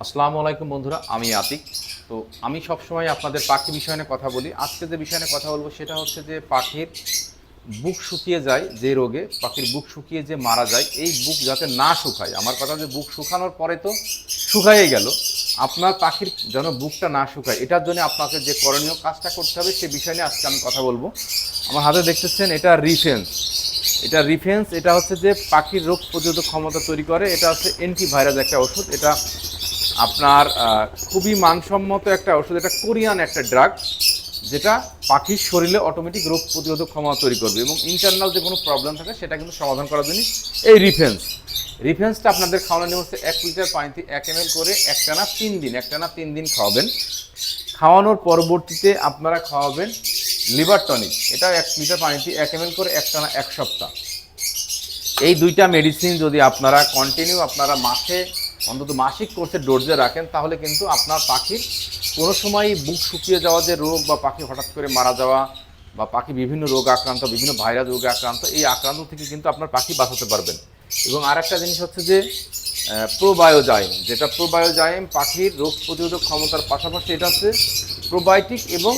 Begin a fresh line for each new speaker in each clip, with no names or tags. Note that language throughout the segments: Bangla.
আসসালামু আলাইকুম বন্ধুরা, আমি আতিক। তো আমি সবসময় আপনাদের পাখি বিষয় নিয়ে কথা বলি। আজকে যে বিষয় নিয়ে কথা বলবো সেটা হচ্ছে যে পাখির বুক শুকিয়ে যায় যে রোগে, পাখির বুক শুকিয়ে যে মারা যায়, এই বুক যাতে না শুকায়। আমার কথা যে বুক শুকানোর পরে তো শুকাইয়ে গেল, আপনার পাখির যেন বুকটা না শুকায়, এটার জন্য আপনাকে যে করণীয় কাজটা করতে হবে সে বিষয় নিয়ে আজকে আমি কথা বলবো। আমার হাতে দেখতেছেন এটা রিফেন্স। এটা হচ্ছে যে পাখির রোগ প্রতিরোধক ক্ষমতা তৈরি করে। এটা হচ্ছে অ্যান্টিভাইরাস একটা ওষুধ। এটা আপনার খুবই মানসম্মত একটা ওষুধ। এটা কোরিয়ান একটা ড্রাগ, যেটা পাখির শরীরে অটোমেটিক রোগ প্রতিরোধক ক্ষমতা তৈরি করবে এবং ইন্টারনাল যে কোনো প্রবলেম থাকে সেটা কিন্তু সমাধান করার জন্য এই রিফেন্সটা আপনাদের খাওয়ানোর নিয়ম হচ্ছে 1 লিটার পানিতে 1 ml করে একটানা 3 দিন খাওয়াবেন। খাওয়ানোর পরবর্তীতে আপনারা খাওয়াবেন লিভার টনিক। এটা 1 লিটার পানিতে 1 ml করে একটানা 1 সপ্তাহ। এই দুইটা মেডিসিন যদি আপনারা কন্টিনিউ অন্তত মাসিক কোর্সে ডোজে রাখেন, তাহলে কিন্তু আপনার পাখির কোনো সময়ই বুক শুকিয়ে যাওয়া যে রোগ, বা পাখি হঠাৎ করে মারা যাওয়া, বা পাখি বিভিন্ন রোগ আক্রান্ত, বিভিন্ন ভাইরাস রোগে আক্রান্ত, এই আক্রান্ত থেকে কিন্তু আপনার পাখি বাঁচাতে পারবেন। এবং আর একটা জিনিস হচ্ছে যে প্রোবায়োজাইম পাখির রোগ প্রতিরোধক ক্ষমতার পাশাপাশি এটা হচ্ছে প্রোবায়োটিক এবং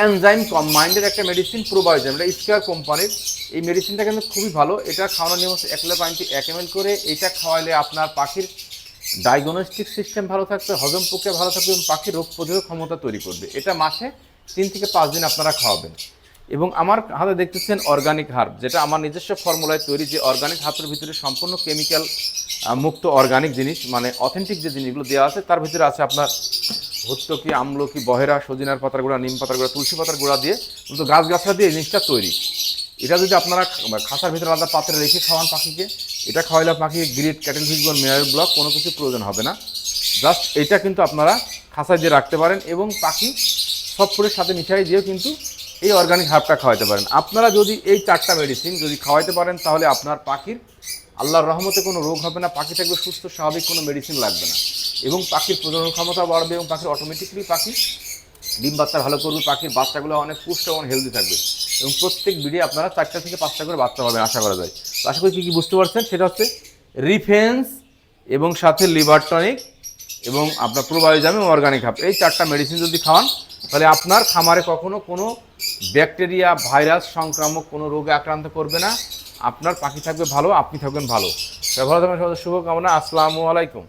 এনজাইম কম্বাইন্ডের একটা মেডিসিন প্রোবায়োজাইম। এটা স্কয়ার কোম্পানির। এই মেডিসিনটা কিন্তু খুবই ভালো। এটা খাওয়ানোর নিয়ম হচ্ছে 1 লিটার পানিতে 1 ml করে। এটা খাওয়াইলে আপনার পাখির ডায়াগনস্টিক সিস্টেম ভালো থাকবে, হজম প্রক্রিয়া ভালো থাকবে এবং পাখির রোগ প্রতিরোধক ক্ষমতা তৈরি করবে। এটা মাসে 3 থেকে 5 দিন আপনারা খাওয়াবেন। এবং আমার হাতে দেখতেছেন অর্গানিক হার্ব, যেটা আমার নিজস্ব ফর্মুলায় তৈরি। যে অর্গানিক হার্বের ভিতরে সম্পূর্ণ কেমিক্যাল মুক্ত অর্গানিক জিনিস, মানে অথেন্টিক যে জিনিসগুলো দেওয়া আছে, তার ভিতরে আছে আপনার ভর্তুকি, আমলকি, বহেরা, সজিনার পাতার গুঁড়া, নিম পাতার গুঁড়া, তুলসী পাতার গুঁড়া দিয়ে, কিন্তু গাছগাছরা দিয়ে এই জিনিসটা তৈরি। এটা যদি আপনারা খাঁচার ভিতরে আলাদা পাত্রে রেখে খাওয়ান পাখিকে, এটা খাওয়াইলে পাখিকে grit, cuttlefish, mineral block কোনো কিছু প্রয়োজন হবে না। জাস্ট এটা কিন্তু আপনারা খাঁচায় দিয়ে রাখতে পারেন এবং পাখি সব ফুলের সাথে মিশাই দিয়েও কিন্তু এই অর্গানিক হার্বটা খাওয়াতে পারেন। আপনারা যদি এই 4টা মেডিসিন যদি খাওয়াইতে পারেন, তাহলে আপনার পাখির আল্লাহর রহমতে কোনো রোগ হবে না, পাখি থাকবে সুস্থ স্বাভাবিক, কোনো মেডিসিন লাগবে না। এবং পাখির প্রজনন ক্ষমতা বাড়বে এবং পাখির অটোমেটিকলি ডিম বাচ্চা ভালো করবে, পাখির বাচ্চাগুলো অনেক পুষ্ট এবং হেলদি থাকবে। এবং প্রত্যেক বিড়ে আপনারা 4টা থেকে 5টা করে বাচ্চা পাবেন আশা করা যায়। তো আশা করি কী বুঝতে পারছেন। সেটা হচ্ছে রিফেন্স এবং সাথে লিভার টনিক এবং আপনার প্রোবায়োজাম এবং অর্গানিক হার্ব, এই 4টা মেডিসিন যদি খাওয়ান, তাহলে আপনার খামারে কখনো কোনো ব্যাকটেরিয়া, ভাইরাস সংক্রামক কোনো রোগে আক্রান্ত করবে না। আপনার পাখি থাকবে ভালো, আপনি থাকবেন ভালো। ভালো থাকবেন, শুভকামনা। আসসালামু আলাইকুম।